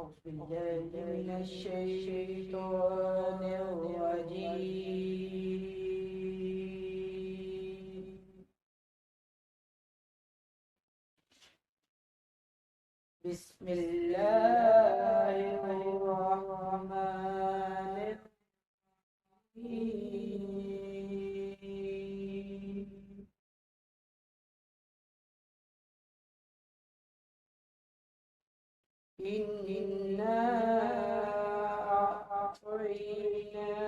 أعوذ بالله من الشيطان الرجيم. بسم الله الرحمن الرحيم. إنا أعطيناك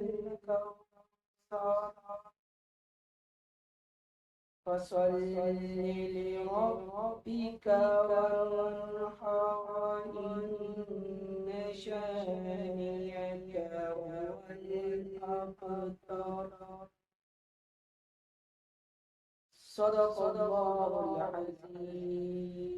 الكوثر فصل لربك وانحر إن شانئك هو الأبتر. صدق الله العظيم.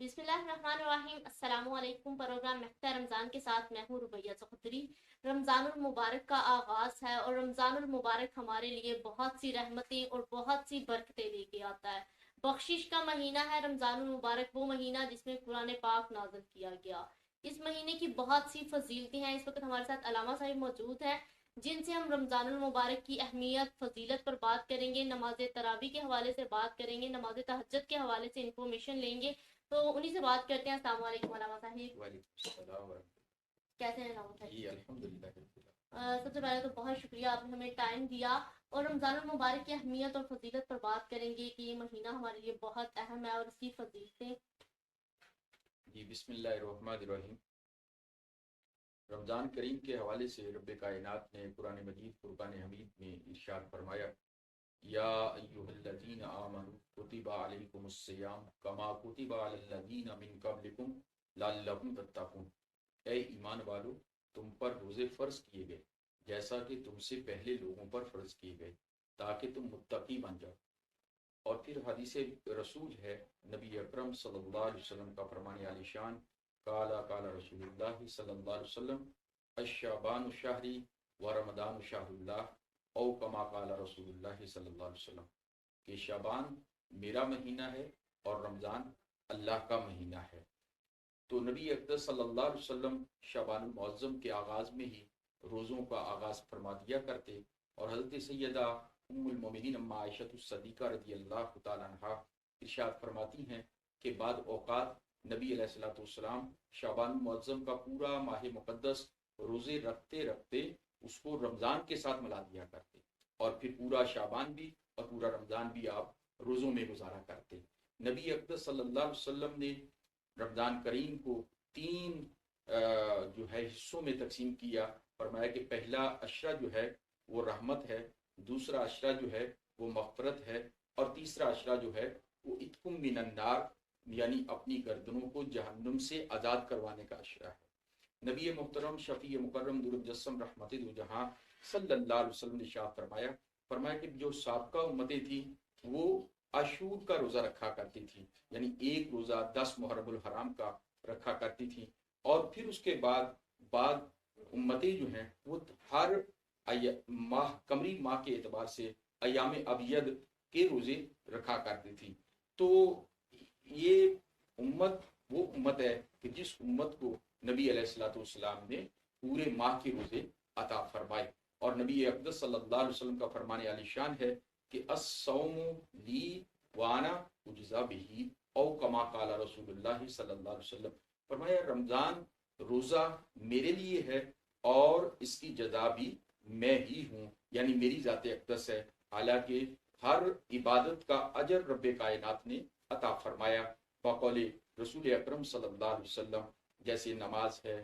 بسم اللہ الرحمن الرحیم. السلام علیکم. پروگرام مہتہ رمضان کے ساتھ میں ہوں ربیہ چقدری. رمضان المبارک کا آغاز ہے اور رمضان المبارک ہمارے لیے بہت سی رحمتیں اور بہت سی برکتیں لے کے آتا ہے. بخشش کا مہینہ ہے رمضان المبارک، وہ مہینہ جس میں قرآن پاک نازل کیا گیا. اس مہینے کی بہت سی فضیلتیں ہیں. اس وقت ہمارے ساتھ علامہ صاحب موجود ہیں جن سے ہم رمضان المبارک کی اہمیت فضیلت پر بات کریں گے، نماز تراویح کے حوالے سے بات کریں گے، نماز تہجد کے حوالے سے انفارمیشن لیں گے. تو انہی سے بات کرتے ہیں. السلام علیکم علامہ صاحب. وعلیکم السلام ورحمۃ اللہ. کیسے ہیں علامہ صاحب؟ جی الحمدللہ. سب سے پہلے تو بہت شکریہ آپ نے ہمیں ٹائم دیا اور رمضان المبارک کی اہمیت اور فضیلت پر بات کریں گے کہ یہ مہینہ ہمارے لیے بہت اہم ہے اور اس کی فضیلتیں. جی بسم اللہ الرحمن الرحیم. رمضان کریم کے حوالے سے رب کائنات نے قرآن مجید فرقان حمید میں ارشاد فرمایا، یا ایھا الذین آمنوا کتب علیکم الصیام کما کتب علی الذین من قبلکم لعلکم تتقون. اے ایمان والو، تم پر روزے فرض کیے گئے جیسا کہ تم سے پہلے لوگوں پر فرض کیے گئے تاکہ تم متقی بن جاؤ. اور پھر حدیث رسول ہے نبی اکرم صلی اللہ علیہ وسلم کا فرمان عالی شان، قال رسول اللہ صلی اللہ علیہ وسلم، الشعبان شہری و رمضان شہر اللہ، او کما قال رسول اللہ صلی اللہ علیہ وسلم، کہ شعبان میرا مہینہ ہے اور رمضان اللہ کا مہینہ ہے. تو نبی اقدس صلی اللہ علیہ وسلم شعبان المعظم کے آغاز میں ہی روزوں کا آغاز فرما دیا کرتے. اور حضرت سیدہ ام المومنین اما عائشہ الصدیقہ رضی اللہ تعالیٰ عنہا ارشاد فرماتی ہیں کہ بعد اوقات نبی علیہ الصلوۃ والسلام شعبان المعظم کا پورا ماہ مقدس روزے رکھتے رکھتے اس کو رمضان کے ساتھ ملا دیا کرتے، اور پھر پورا شعبان بھی اور پورا رمضان بھی آپ روزوں میں گزارا کرتے. نبی اقدس صلی اللہ علیہ وسلم نے رمضان کریم کو 3 جو ہے حصوں میں تقسیم کیا. فرمایا کہ پہلا عشرہ جو ہے وہ رحمت ہے، دوسرا عشرہ جو ہے وہ مغفرت ہے، اور تیسرا عشرہ جو ہے وہ اتقم من النار، یعنی اپنی گردنوں کو جہنم سے آزاد کروانے کا عشرہ ہے. نبی محترم شفیع مکرم نورالمجسم رحمت دو جہاں صلی اللہ علیہ وسلم نے ارشاد فرمایا کہ جو سابقہ امتیں تھیں وہ عاشور کا روزہ رکھا کرتی تھی، یعنی ایک روزہ 10 محرم الحرام کا رکھا کرتی تھی. اور پھر اس کے بعد امتیں جو ہیں وہ ہر قمری ماہ کے اعتبار سے ایام ابید کے روزے رکھا کرتی تھی. تو یہ امت وہ امت ہے کہ جس امت کو نبی علیہ الصلوۃ والسلام نے پورے ماہ کے روزے عطا فرمائے. اور نبی اقدس صلی اللہ علیہ وسلم کا فرمان عالی شان ہے کہ الصوم لی وانا اجزا بہ، او کما قال رسول اللہ صلی اللہ علیہ وسلم. فرمایا رمضان روزہ میرے لیے ہے اور اس کی جزا بھی میں ہی ہوں، یعنی میری ذات اقدس ہے. حالانکہ ہر عبادت کا اجر رب کائنات نے عطا فرمایا بقول رسول اکرم صلی اللہ علیہ وسلم، جیسے نماز ہے،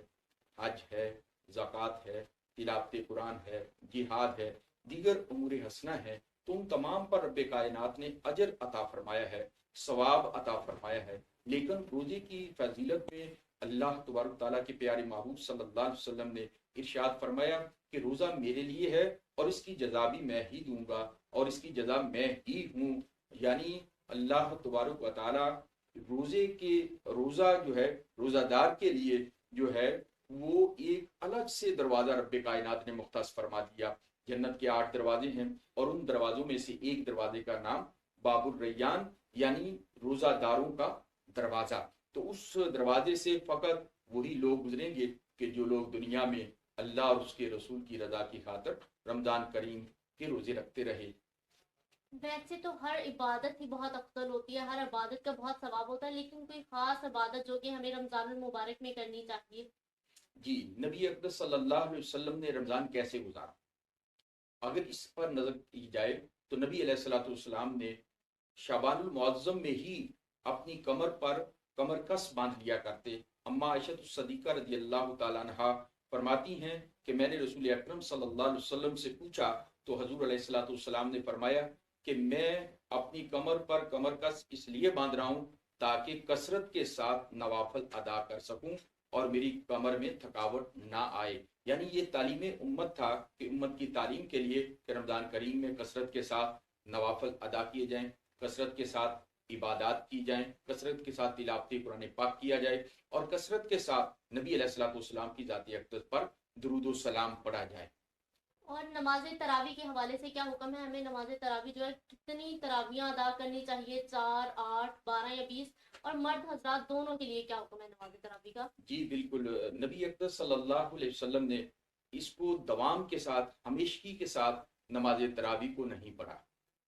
حج ہے، زکوٰۃ ہے، تلاوت قرآن ہے، جہاد ہے، دیگر امور حسنہ ہے. تو ان تمام پر رب کائنات نے اجر عطا فرمایا ہے، ثواب عطا فرمایا ہے. لیکن روزے کی فضیلت میں اللہ تبارک تعالیٰ کے پیارے محبوب صلی اللہ علیہ وسلم نے ارشاد فرمایا کہ روزہ میرے لیے ہے اور اس کی جزا بھی میں ہی دوں گا اور اس کی جزا میں ہی ہوں. یعنی اللہ تبارک و تعالیٰ روزہ جو ہے روزہ دار کے لیے جو ہے وہ ایک الگ سے دروازہ رب کائنات نے مختص فرما دیا. جنت کے 8 دروازے ہیں اور ان دروازوں میں سے ایک دروازے کا نام باب الریان، یعنی روزہ داروں کا دروازہ. تو اس دروازے سے فقط وہی لوگ گزریں گے کہ جو لوگ دنیا میں اللہ اور اس کے رسول کی رضا کی خاطر رمضان کریم کے روزے رکھتے رہے۔ ویسے تو ہر عبادت ہی بہت افضل ہوتی ہے، ہر عبادت کا بہت ثواب ہوتا ہے، لیکن کوئی خاص عبادت جو کہ ہمیں رمضان المبارک میں کرنی چاہیے؟ جی، نبی اکرم صلی اللہ علیہ وسلم نے رمضان کیسے گزارا، اگر اس پر نظر کی جائے تو نبی علیہ الصلوۃ والسلام نے شعبان المعظم میں ہی اپنی کمر پر کمر کس باندھ لیا کرتے۔ اما عائشہ الصدیقہ رضی اللہ تعالیٰ عنہا فرماتی ہیں کہ میں نے رسول اکرم صلی اللہ علیہ وسلم سے پوچھا تو حضور علیہ الصلوۃ والسلام نے فرمایا کہ میں اپنی کمر پر کمر کس اس لیے باندھ رہا ہوں تاکہ کثرت کے ساتھ نوافل ادا کر سکوں اور میری کمر میں تھکاوٹ نہ آئے۔ یعنی یہ تعلیم امت تھا کہ امت کی تعلیم کے لیے کہ رمضان کریم میں کثرت کے ساتھ نوافل ادا کیے جائیں، کثرت کے ساتھ عبادات کی جائیں، کثرت کے ساتھ تلاوت قرآن پاک کیا جائے اور کثرت کے ساتھ نبی علیہ الصلوۃ والسلام کی ذاتی اقدس پر درود و سلام پڑھا جائے۔ اور نماز تراویح کے حوالے سے کیا حکم ہے؟ ہمیں نماز تراویح جو ہے کتنی تراویحاں ادا کرنی چاہیے؟ 4، 8، 12 یا 20؟ اور مرد حضرات دونوں کے لیے کیا حکم ہے نماز تراویح کا؟ جی بالکل، نبی اقدس صلی اللہ علیہ وسلم نے اس کو دوام کے ساتھ، ہمیشگی کے ساتھ نماز تراویح کو نہیں پڑھا،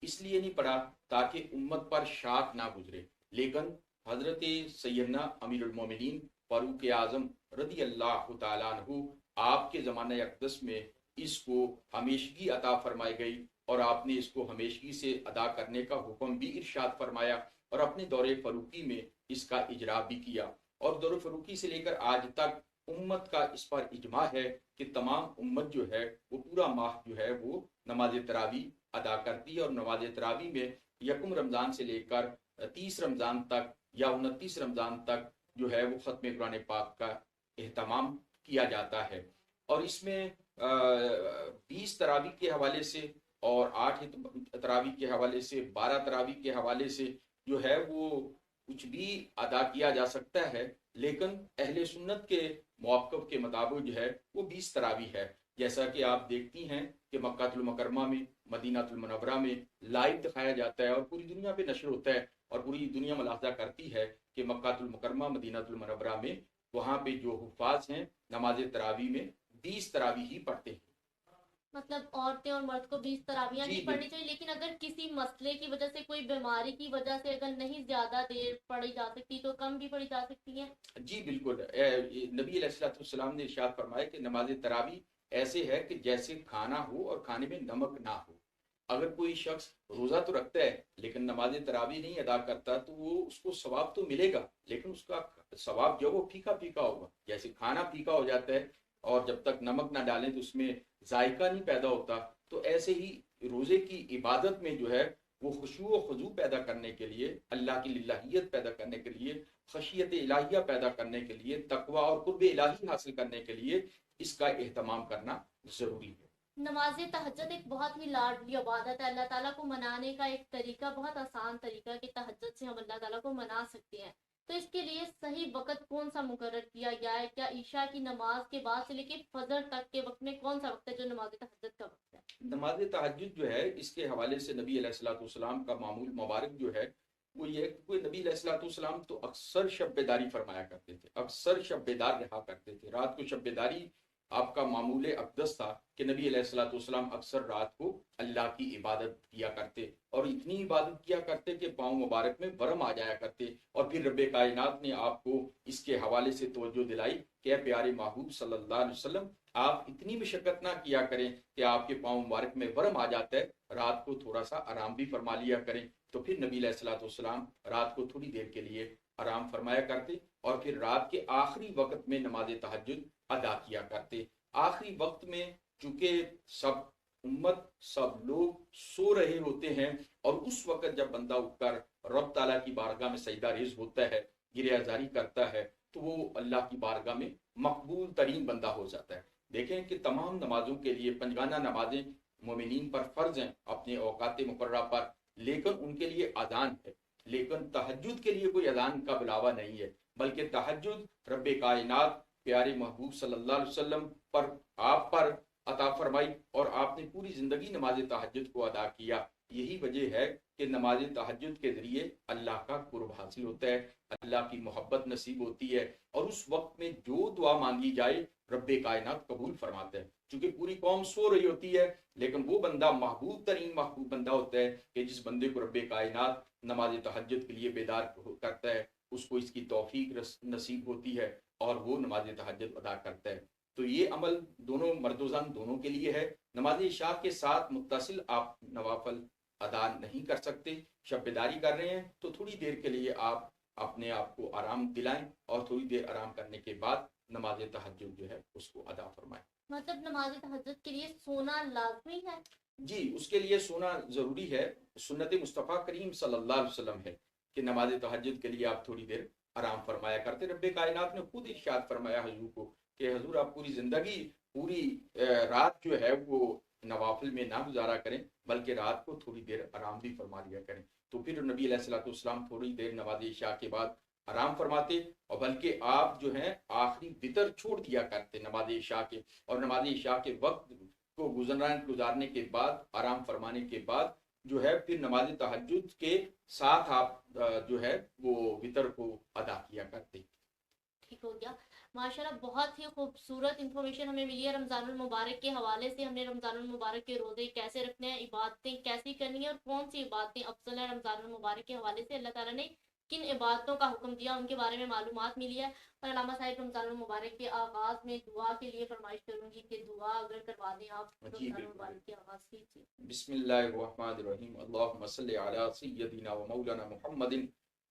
اس لیے نہیں پڑھا تاکہ امت پر شاق نہ گزرے، لیکن حضرت سیدنا امیر المومنین فاروق اعظم رضی اللہ تعالیٰ عنہ آپ کے زمانہ اقدس میں اس کو ہمیشگی عطا فرمائی گئی اور آپ نے اس کو ہمیشگی سے ادا کرنے کا حکم بھی ارشاد فرمایا اور اپنے دور فاروقی میں اس کا اجرا بھی کیا، اور دور فاروقی سے لے کر آج تک امت کا اس پر اجماع ہے کہ تمام امت جو ہے وہ پورا ماہ جو ہے وہ نماز تراویح ادا کرتی ہے، اور نماز تراویح میں یکم رمضان سے لے کر 30 رمضان تک یا 29 رمضان تک جو ہے وہ ختم قرآن پاک کا اہتمام کیا جاتا ہے، اور اس میں 20 تراویح کے حوالے سے اور 8 تراویح کے حوالے سے 12 تراویح کے حوالے سے جو ہے وہ کچھ بھی ادا کیا جا سکتا ہے، لیکن اہل سنت کے موقف کے مطابق جو ہے وہ 20 تراویح ہے، جیسا کہ آپ دیکھتی ہیں کہ مکہ المکرمہ میں، مدینہ المنورہ میں لائیو دکھایا جاتا ہے اور پوری دنیا پہ نشر ہوتا ہے، اور پوری دنیا ملاحظہ کرتی ہے کہ مکہ المکرمہ، مدینہ المنورہ میں وہاں پہ جو حفاظ ہیں نماز تراویح میں 20 تراویح ہی پڑھتے ہیں۔ مطلب عورتیں اور مرد کو 20 تراویحاں جی نہیں پڑھنی چاہیے، لیکن اگر کسی مسئلے کی وجہ سے، کوئی بیماری کی وجہ سے اگر نہیں زیادہ دیر پڑھی جا سکتی تو کم بھی پڑھی جا سکتی ہیں؟ جی بالکل، نبی علیہ الصلوۃ والسلام نے ارشاد فرمایا کہ نماز تراویح ایسے ہے کہ جیسے کھانا ہو اور کھانے میں نمک نہ ہو۔ اگر کوئی شخص روزہ تو رکھتا ہے لیکن نماز تراویح نہیں ادا کرتا تو وہ اس کو ثواب تو ملے گا، لیکن اس کا ثواب جو وہ پھیکا پھیکا ہوگا، جیسے کھانا پھیکا ہو جاتا ہے اور جب تک نمک نہ ڈالیں تو اس میں ذائقہ نہیں پیدا ہوتا، تو ایسے ہی روزے کی عبادت میں جو ہے وہ خشوع و خضوع پیدا کرنے کے لیے، اللہ کی للہیت پیدا کرنے کے لیے، خشیت الہیہ پیدا کرنے کے لیے، تقوی اور قرب الہی حاصل کرنے کے لیے اس کا اہتمام کرنا ضروری ہے۔ نماز تہجد ایک بہت ہی لاڈلی عبادت ہے، اللہ تعالیٰ کو منانے کا ایک طریقہ، بہت آسان طریقہ کہ تہجد سے ہم اللہ تعالیٰ کو منا سکتے ہیں، تو اس کے لیے صحیح وقت کون سا مقرر کیا گیا ہے؟ کیا عشاء کی نماز کے بعد سے لے کے فجر تک کے وقت میں کون سا وقت ہے جو نماز تہجد کا وقت ہے؟ نماز تہجد جو ہے اس کے حوالے سے نبی علیہ الصلوۃ والسلام کا معمول مبارک جو ہے وہ یہ کہ کوئی نبی علیہ الصلوۃ والسلام تو اکثر شب بیداری فرمایا کرتے تھے، اکثر شب بیدار رہا کرتے تھے، رات کو شب بیداری آپ کا معمول اقدس تھا کہ نبی علیہ الصلوۃ والسلام اکثر رات کو اللہ کی عبادت کیا کرتے، اور اتنی عبادت کیا کرتے کہ پاؤں مبارک میں ورم آ جایا کرتے، اور پھر رب کائنات نے آپ کو اس کے حوالے سے توجہ دلائی کہ اے پیارے محبوب صلی اللہ علیہ وسلم، آپ اتنی مشقت نہ کیا کریں کہ آپ کے پاؤں مبارک میں ورم آ جاتا ہے، رات کو تھوڑا سا آرام بھی فرما لیا کریں۔ تو پھر نبی علیہ الصلوۃ والسلام رات کو تھوڑی دیر کے لیے آرام فرمایا کرتے اور پھر رات کے آخری وقت میں نماز تہجد ادا کیا کرتے۔ آخری وقت میں چونکہ سب امت، سب لوگ سو رہے ہوتے ہیں، اور اس وقت جب بندہ اٹھ کر رب تعالیٰ کی بارگاہ میں سجدہ ریز ہوتا ہے، گریہ زاری کرتا ہے، تو وہ اللہ کی بارگاہ میں مقبول ترین بندہ ہو جاتا ہے۔ دیکھیں کہ تمام نمازوں کے لیے پنجگانہ نمازیں مومنین پر فرض ہیں اپنے اوقات مقررہ پر، لیکن ان کے لیے اذان ہے، لیکن تہجد کے لیے کوئی اذان کا بلاوا نہیں ہے، بلکہ تہجد رب کائنات پیارے محبوب صلی اللہ علیہ وسلم پر، آپ پر عطا فرمائی، اور آپ نے پوری زندگی نماز تہجد کو ادا کیا، یہی وجہ ہے کہ نماز تہجد کے ذریعے اللہ کا قرب حاصل ہوتا ہے، اللہ کی محبت نصیب ہوتی ہے، اور اس وقت میں جو دعا مانگی جائے رب کائنات قبول فرماتا ہے۔ چونکہ پوری قوم سو رہی ہوتی ہے، لیکن وہ بندہ محبوب ترین محبوب بندہ ہوتا ہے کہ جس بندے کو رب کائنات نماز تہجد کے لیے بیدار کرتا ہے، اس کو اس کی توفیق نصیب ہوتی ہے اور وہ نماز تہجد ادا کرتا ہے۔ تو یہ عمل دونوں مرد و زن دونوں کے لیے ہے۔ نماز عشاء کے ساتھ متصل آپ نوافل ادا نہیں کر سکتے، شب بیداری کر رہے ہیں تو تھوڑی دیر کے لیے آپ اپنے آپ کو آرام دلائیں اور تھوڑی دیر آرام کرنے کے بعد نماز تہجد جو ہے اس کو ادا فرمائیں۔ مطلب نماز تہجد کے لیے سونا لازمی ہے؟ جی، اس کے لیے سونا ضروری ہے۔ سنت مصطفیٰ کریم صلی اللہ علیہ وسلم ہے کہ نماز تہجد کے لیے آپ تھوڑی دیر آرام فرمایا کرتے۔ رب کائنات نے خود ارشاد فرمایا حضور کو کہ حضور آپ پوری زندگی پوری رات جو ہے وہ نوافل میں نہ گزارا کریں، بلکہ رات کو تھوڑی دیر آرام بھی فرما لیا کریں۔ تو پھر نبی علیہ الصلوۃ والسلام تھوڑی دیر نماز عشاء کے بعد آرام فرماتے، اور بلکہ آپ جو ہیں آخری وتر چھوڑ دیا کرتے نماز عشاء کے، اور نماز عشاء کے وقت کو گزارنے کے بعد آرام فرمانے کے بعد جو ہے پھر نماز تہجد کے ساتھ آپ جو ہے وہ وتر کو ادا کیا کرتے۔ ٹھیک ہو گیا، ماشاءاللہ بہت ہی خوبصورت انفارمیشن ہمیں ملی ہے رمضان المبارک کے حوالے سے۔ ہم نے رمضان المبارک کے روزے کیسے رکھنے ہیں، عبادتیں کیسی کرنی ہیں، اور کون سی عبادتیں افضل ہیں رمضان المبارک کے حوالے سے، اللہ تعالیٰ نے کن عبادتوں کا حکم دیا ان کے بارے میں معلومات ملی ہے۔ اور علامہ صاحب رمضان المبارک کے آغاز میں دعا کے لیے فرمائش کروں گی کہ دعا اگر کروا دیں آپ رمضان المبارک کے آغاز کی۔ بسم اللہ الرحمن الرحیم، اللہم صلی علی سیدنا و مولانا محمد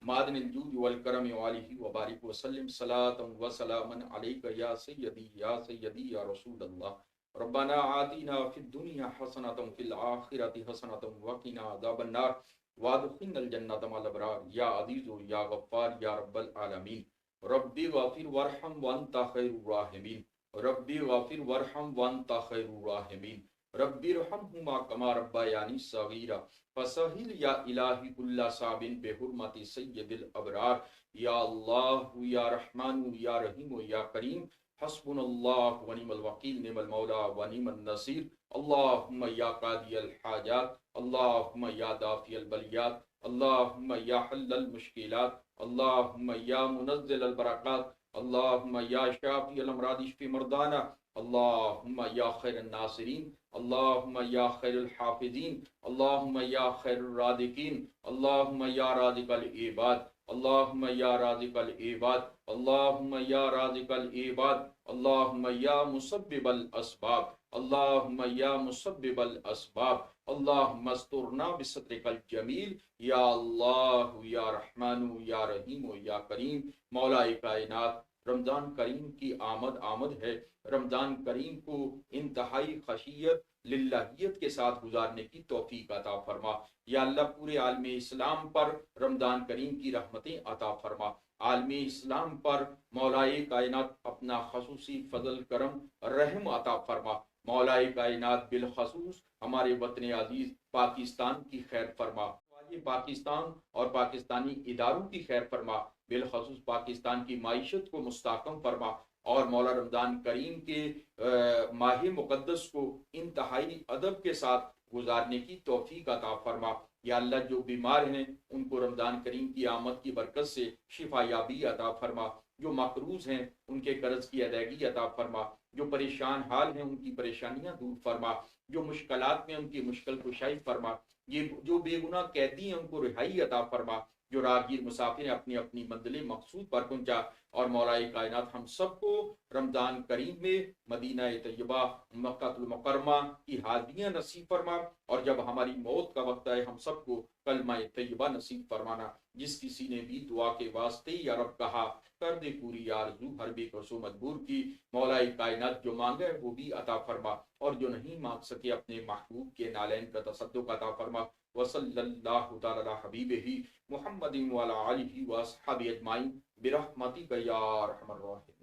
معدن الجود والکرم وآلہ وبارک وسلم، صلاۃ و سلاما علیک یا سیدی یا رسول اللہ۔ ربنا آتنا فی الدنیا حسنۃ وفی الآخرۃ حسنۃ وقنا عذاب النار وادخلنا الجنۃ مع الابرار یا عزیز یا غفار یا رب العالمین۔ ربی غافر وارحم وانت خیر الراحمین، ربی غافر وارحم وانت خیر الراحمین، ربی ارحمہما کما ربیانی صغیرا، فسہل یا الہی کل صعب بحرمت سید الابرار، یا اللہ یا رحمان یا رحیم یا کریم، حسبنا اللہ ونعم الوکیل، نعم المولا ونعم النصیر۔ اللہم یا قاضی الحاجات، اللہم یا دافع البلیات، اللہم یا حل المشکلات، اللہم یا منزل البرکات، اللہم یا شافی الامراض اشف مرضانا، اللہم یا خیر الناصرین، اللہم یا خیر الحافظین، اللہم یا خیر الرازقین، اللہم یا رازق العباد، اللہم یا رازق العباد، اللہم یا رازق العباد، اللہم یا مسبب الاسباب، اللہم یا مسبب الاسباب، اللہم استرنا بسترک الجمیل، یا اللہ یا رحمان یا رحیم یا کریم۔ مولا کائنات، رمضان کریم کی آمد ہے، رمضان کریم کو انتہائی خشیت للہیت کے ساتھ گزارنے کی توفیق عطا فرما۔ یا اللہ پورے عالم اسلام پر رمضان کریم کی رحمتیں عطا فرما، عالم اسلام پر مولائے کائنات اپنا خصوصی فضل کرم رحم عطا فرما۔ مولائے کائنات بالخصوص ہمارے وطن عزیز پاکستان کی خیر فرما، پاکستان اور پاکستانی اداروں کی خیر فرما، بالخصوص پاکستان کی معیشت کو مستحکم فرما، اور مولا رمضان کریم کے ماہ مقدس کو انتہائی ادب کے ساتھ گزارنے کی توفیق عطا فرما۔ یا اللہ جو بیمار ہیں ان کو رمضان کریم کی آمد کی برکت سے شفا یابی عطا فرما، جو مقروض ہیں ان کے قرض کی ادائیگی عطا فرما، جو پریشان حال ہیں ان کی پریشانیاں دور فرما، جو مشکلات میں ان کی مشکل کشائی فرما، یہ جو بے گناہ قیدی ہیں ان کو رہائی عطا فرما، جو راہگیر مسافر ہیں اپنی اپنی منزل مقصود پر پہنچا، اور مولائی کائنات ہم سب کو رمضان کریم میں مدینہ طیبہ مکہ المکرمہ کی حاضریاں نصیب فرما، اور جب ہماری موت کا وقت آئے ہم سب کو کلمہ طیبہ نصیب فرمانا۔ جس کسی نے بھی دعا کے واسطے یا رب کہا کر دے پوری آرزو، ہر بے کسو مجبور کی۔ مولائی کائنات جو مانگا ہے وہ بھی عطا فرما، اور جو نہیں مانگ سکے اپنے محبوب کے نالین کا تصدق عطا فرما۔ وصلی اللہ تعالی علی حبیبہ محمد وعلی آلہ واصحابہ اجمعین برحمتک یا ارحم الراحمین۔